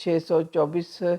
624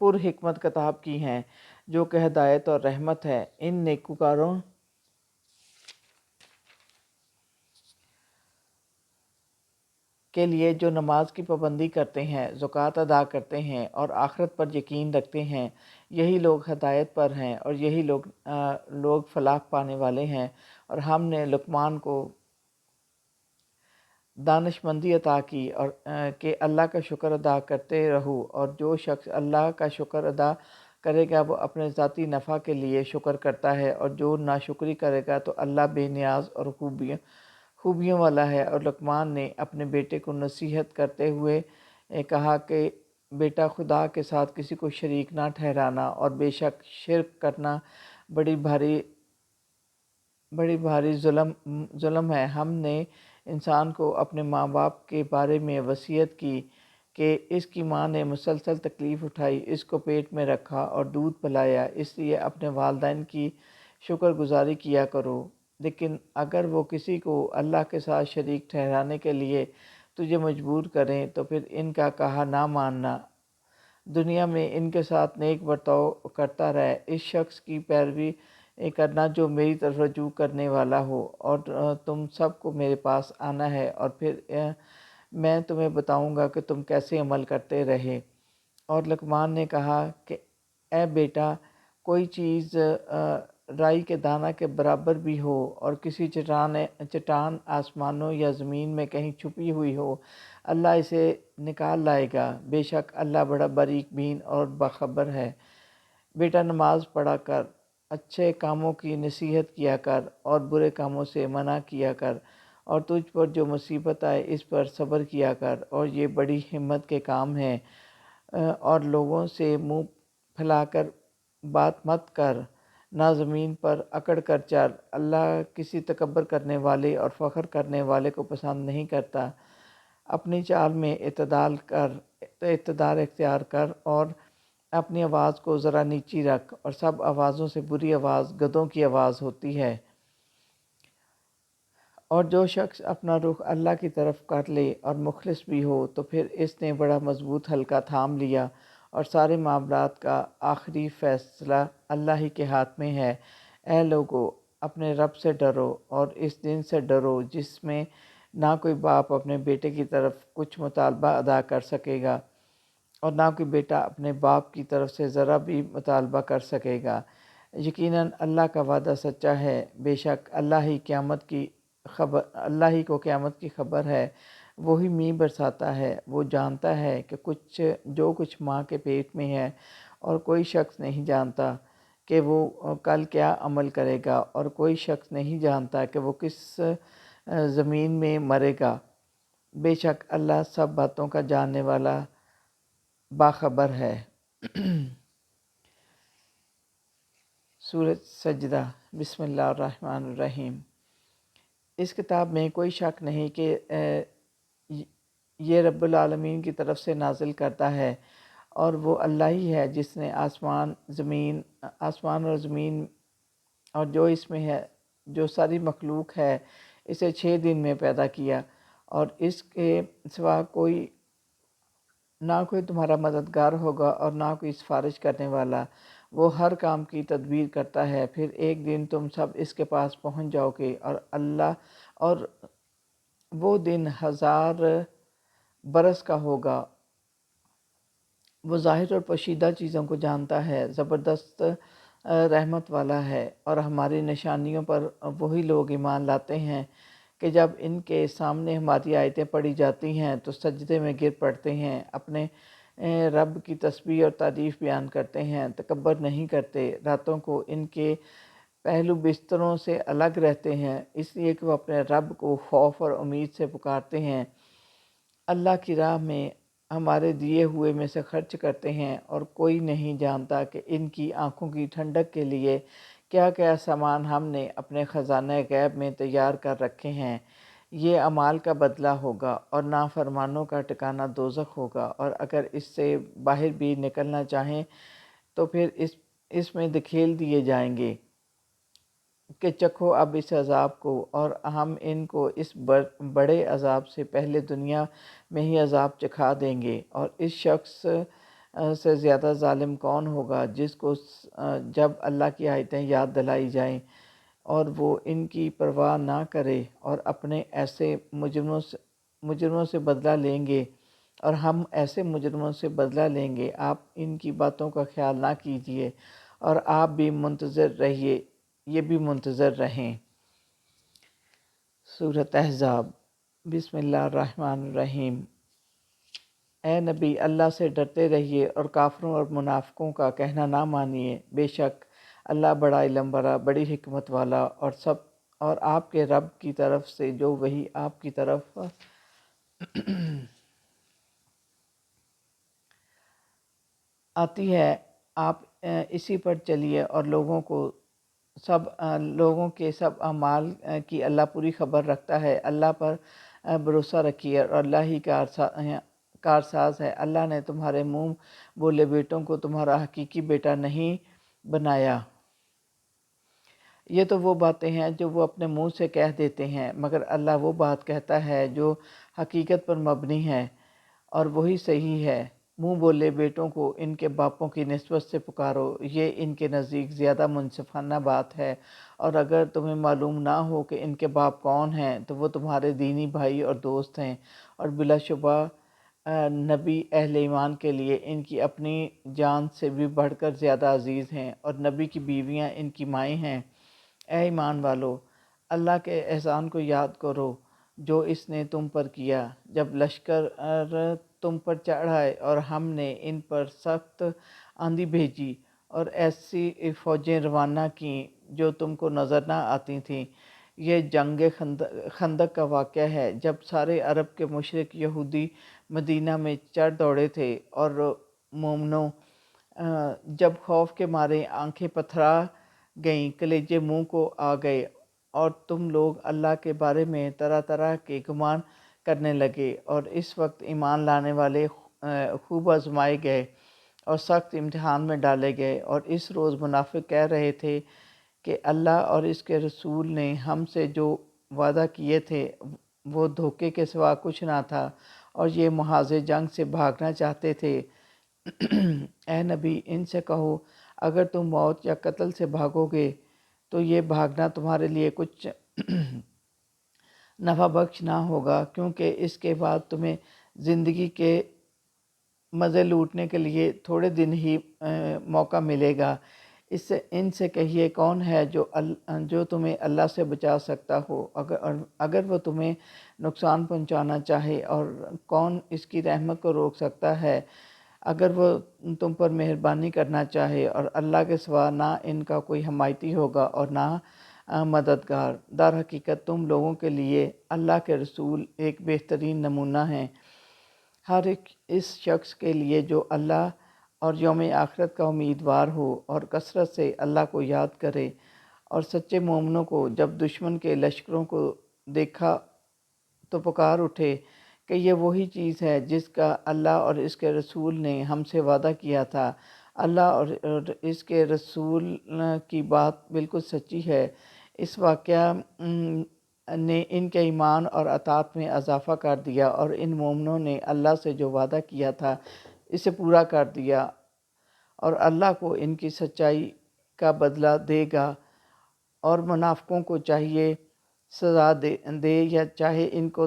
پر حکمت کتاب کی ہیں جو کہ ہدایت اور رحمت ہے ان نیکوکاروں کے لیے جو نماز کی پابندی کرتے ہیں، زکوٰۃ ادا کرتے ہیں اور آخرت پر یقین رکھتے ہیں، یہی لوگ ہدایت پر ہیں اور یہی لوگ فلاح پانے والے ہیں۔ اور ہم نے لقمان کو دانش مندی عطا کی اور کہ اللہ کا شکر ادا کرتے رہو، اور جو شخص اللہ کا شکر ادا کرے گا وہ اپنے ذاتی نفع کے لیے شکر کرتا ہے، اور جو ناشکری کرے گا تو اللہ بے نیاز اور خوبیوں والا ہے۔ اور لقمان نے اپنے بیٹے کو نصیحت کرتے ہوئے کہا کہ بیٹا، خدا کے ساتھ کسی کو شریک نہ ٹھہرانا، اور بے شک شرک کرنا بڑی بھاری ظلم ہے۔ ہم نے انسان کو اپنے ماں باپ کے بارے میں وصیت کی کہ اس کی ماں نے مسلسل تکلیف اٹھائی، اس کو پیٹ میں رکھا اور دودھ پلایا، اس لیے اپنے والدین کی شکر گزاری کیا کرو۔ لیکن اگر وہ کسی کو اللہ کے ساتھ شریک ٹھہرانے کے لیے تجھے مجبور کریں تو پھر ان کا کہا نہ ماننا، دنیا میں ان کے ساتھ نیک برتاؤ کرتا رہے۔ اس شخص کی پیروی کرنا جو میری طرف رجوع کرنے والا ہو، اور تم سب کو میرے پاس آنا ہے، اور پھر میں تمہیں بتاؤں گا کہ تم کیسے عمل کرتے رہے۔ اور لقمان نے کہا کہ اے بیٹا، کوئی چیز رائی کے دانہ کے برابر بھی ہو اور کسی چٹان آسمانوں یا زمین میں کہیں چھپی ہوئی ہو، اللہ اسے نکال لائے گا۔ بے شک اللہ بڑا باریک بین اور باخبر ہے۔ بیٹا، نماز پڑھا کر، اچھے کاموں کی نصیحت کیا کر اور برے کاموں سے منع کیا کر، اور تجھ پر جو مصیبت آئے اس پر صبر کیا کر، اور یہ بڑی ہمت کے کام ہیں۔ اور لوگوں سے منہ پھیلا کر بات مت کر، نہ زمین پر اکڑ کر چل۔ اللہ کسی تکبر کرنے والے اور فخر کرنے والے کو پسند نہیں کرتا۔ اپنی چال میں اعتدال اختیار کر اور اپنی آواز کو ذرا نیچی رکھ، اور سب آوازوں سے بری آواز گدھوں کی آواز ہوتی ہے۔ اور جو شخص اپنا رخ اللہ کی طرف کر لے اور مخلص بھی ہو تو پھر اس نے بڑا مضبوط حلقہ تھام لیا، اور سارے معاملات کا آخری فیصلہ اللہ ہی کے ہاتھ میں ہے۔ اے لوگو، اپنے رب سے ڈرو اور اس دن سے ڈرو جس میں نہ کوئی باپ اپنے بیٹے کی طرف کچھ مطالبہ ادا کر سکے گا، اور نہ کوئی بیٹا اپنے باپ کی طرف سے ذرا بھی مطالبہ کر سکے گا۔ یقیناً اللہ کا وعدہ سچا ہے، بے شک اللہ ہی کو قیامت کی خبر ہے۔ وہی مینہ برساتا ہے، وہ جانتا ہے کہ جو کچھ ماں کے پیٹ میں ہے، اور کوئی شخص نہیں جانتا کہ وہ کل کیا عمل کرے گا، اور کوئی شخص نہیں جانتا کہ وہ کس زمین میں مرے گا۔ بے شک اللہ سب باتوں کا جاننے والا باخبر ہے۔ سورۃ سجدہ۔ بسم اللہ الرحمن الرحیم۔ اس کتاب میں کوئی شک نہیں کہ یہ رب العالمین کی طرف سے نازل کرتا ہے، اور وہ اللہ ہی ہے جس نے آسمان اور زمین اور جو اس میں ہے، جو ساری مخلوق ہے، اسے 6 دن میں پیدا کیا، اور اس کے سوا نہ کوئی تمہارا مددگار ہوگا اور نہ کوئی سفارش کرنے والا۔ وہ ہر کام کی تدبیر کرتا ہے، پھر ایک دن تم سب اس کے پاس پہنچ جاؤ گے، اور وہ دن 1000 برس کا ہوگا۔ وہ ظاہر اور پوشیدہ چیزوں کو جانتا ہے، زبردست رحمت والا ہے۔ اور ہماری نشانیوں پر وہی لوگ ایمان لاتے ہیں کہ جب ان کے سامنے ہماری آیتیں پڑھی جاتی ہیں تو سجدے میں گر پڑتے ہیں، اپنے رب کی تسبیح اور تعریف بیان کرتے ہیں، تکبر نہیں کرتے، راتوں کو ان کے پہلو بستروں سے الگ رہتے ہیں، اس لیے کہ وہ اپنے رب کو خوف اور امید سے پکارتے ہیں، اللہ کی راہ میں ہمارے دیے ہوئے میں سے خرچ کرتے ہیں، اور کوئی نہیں جانتا کہ ان کی آنکھوں کی ٹھنڈک کے لیے کیا کیا سامان ہم نے اپنے خزانہ غیب میں تیار کر رکھے ہیں۔ یہ اعمال کا بدلہ ہوگا، اور نافرمانوں کا ٹھکانہ دوزخ ہوگا، اور اگر اس سے باہر بھی نکلنا چاہیں تو پھر اس میں دھکیل دیے جائیں گے کہ چکھو اب اس عذاب کو، اور ہم ان کو اس بڑے عذاب سے پہلے دنیا میں ہی عذاب چکھا دیں گے۔ اور اس شخص سے زیادہ ظالم کون ہوگا جس کو جب اللہ کی آیتیں یاد دلائی جائیں اور وہ ان کی پرواہ نہ کرے اور اپنے ایسے مجرموں سے بدلہ لیں گے، اور ہم ایسے مجرموں سے بدلہ لیں گے۔ آپ ان کی باتوں کا خیال نہ کیجیے اور آپ بھی منتظر رہیے، یہ بھی منتظر رہیں۔ سورۃ احزاب۔ بسم اللہ الرحمن الرحیم۔ اے نبی، اللہ سے ڈرتے رہیے اور کافروں اور منافقوں کا کہنا نہ مانیے۔ بے شک اللہ بڑا علم والا، بڑی حکمت والا، اور آپ کے رب کی طرف سے جو وحی آپ کی طرف آتی ہے، آپ اسی پر چلیے اور لوگوں کے سب اعمال کی اللہ پوری خبر رکھتا ہے۔ اللہ پر بھروسہ رکھیے اور اللہ ہی کارساز ہے۔ اللہ نے تمہارے منہ بولے بیٹوں کو تمہارا حقیقی بیٹا نہیں بنایا۔ یہ تو وہ باتیں ہیں جو وہ اپنے منہ سے کہہ دیتے ہیں، مگر اللہ وہ بات کہتا ہے جو حقیقت پر مبنی ہے اور وہی صحیح ہے۔ منہ بولے بیٹوں کو ان کے باپوں کی نسبت سے پکارو، یہ ان کے نزدیک زیادہ منصفانہ بات ہے، اور اگر تمہیں معلوم نہ ہو کہ ان کے باپ کون ہیں تو وہ تمہارے دینی بھائی اور دوست ہیں، اور بلا شبہ نبی اہل ایمان کے لیے ان کی اپنی جان سے بھی بڑھ کر زیادہ عزیز ہیں، اور نبی کی بیویاں ان کی مائیں ہیں۔ اے ایمان والو، اللہ کے احسان کو یاد کرو جو اس نے تم پر کیا، جب لشکر تم پر چڑھائے اور ہم نے ان پر سخت آندھی بھیجی اور ایسی فوجیں روانہ کیں جو تم کو نظر نہ آتی تھیں۔ یہ جنگ خندق کا واقعہ ہے، جب سارے عرب کے مشرک یہودی مدینہ میں چڑھ دوڑے تھے، اور مومنوں جب خوف کے مارے آنکھیں پتھرا گئیں، کلیجے منہ کو آ گئے، اور تم لوگ اللہ کے بارے میں طرح طرح کے گمان کرنے لگے، اور اس وقت ایمان لانے والے خوب آزمائے گئے اور سخت امتحان میں ڈالے گئے، اور اس روز منافق کہہ رہے تھے کہ اللہ اور اس کے رسول نے ہم سے جو وعدہ کیے تھے وہ دھوکے کے سوا کچھ نہ تھا، اور یہ محاذ جنگ سے بھاگنا چاہتے تھے۔ اے نبی، ان سے کہو اگر تم موت یا قتل سے بھاگو گے تو یہ بھاگنا تمہارے لیے کچھ نفع بخش نہ ہوگا، کیونکہ اس کے بعد تمہیں زندگی کے مزے لوٹنے کے لیے تھوڑے دن ہی موقع ملے گا۔ ان سے کہیے کون ہے جو تمہیں اللہ سے بچا سکتا ہو اگر وہ تمہیں نقصان پہنچانا چاہے، اور کون اس کی رحمت کو روک سکتا ہے اگر وہ تم پر مہربانی کرنا چاہے، اور اللہ کے سوا نہ ان کا کوئی حمایتی ہوگا اور نہ مددگار۔ در حقیقت تم لوگوں کے لیے اللہ کے رسول ایک بہترین نمونہ ہیں، ہر ایک اس شخص کے لیے جو اللہ اور یوم آخرت کا امیدوار ہو اور کثرت سے اللہ کو یاد کرے، اور سچے مومنوں کو جب دشمن کے لشکروں کو دیکھا تو پکار اٹھے کہ یہ وہی چیز ہے جس کا اللہ اور اس کے رسول نے ہم سے وعدہ کیا تھا۔ اللہ اور اس کے رسول کی بات بالکل سچی ہے۔ اس واقعہ نے ان کے ایمان اور اطاعت میں اضافہ کر دیا، اور ان مومنوں نے اللہ سے جو وعدہ کیا تھا اسے پورا کر دیا، اور اللہ کو ان کی سچائی کا بدلہ دے گا، اور منافقوں کو چاہیے سزا دے یا چاہے ان کی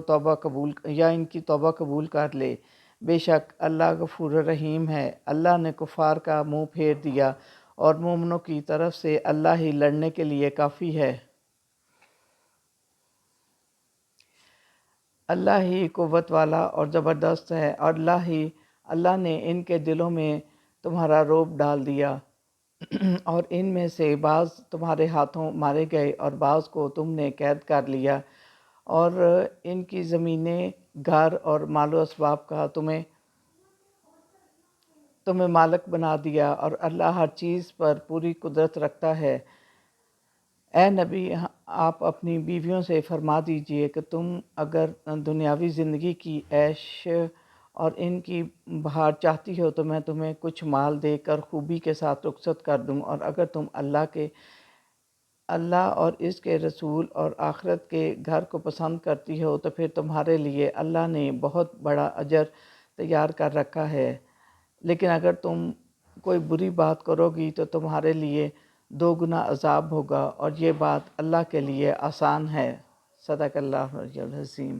توبہ قبول کر لے۔ بے شک اللہ غفور رحیم ہے۔ اللہ نے کفار کا منہ پھیر دیا، اور مومنوں کی طرف سے اللہ ہی لڑنے کے لیے کافی ہے۔ اللہ ہی قوت والا اور زبردست ہے، اور اللہ نے ان کے دلوں میں تمہارا رعب ڈال دیا، اور ان میں سے بعض تمہارے ہاتھوں مارے گئے اور بعض کو تم نے قید کر لیا، اور ان کی زمینیں، گھر اور مال و اسباب کا تمہیں مالک بنا دیا، اور اللہ ہر چیز پر پوری قدرت رکھتا ہے۔ اے نبی، آپ اپنی بیویوں سے فرما دیجئے کہ تم اگر دنیاوی زندگی کی عیش اور ان کی بہار چاہتی ہو تو میں تمہیں کچھ مال دے کر خوبی کے ساتھ رخصت کر دوں، اور اگر تم اللہ اور اس کے رسول اور آخرت کے گھر کو پسند کرتی ہو تو پھر تمہارے لیے اللہ نے بہت بڑا اجر تیار کر رکھا ہے۔ لیکن اگر تم کوئی بری بات کرو گی تو تمہارے لیے 2 گنا عذاب ہوگا، اور یہ بات اللہ کے لیے آسان ہے۔ صدق اللہ العظیم۔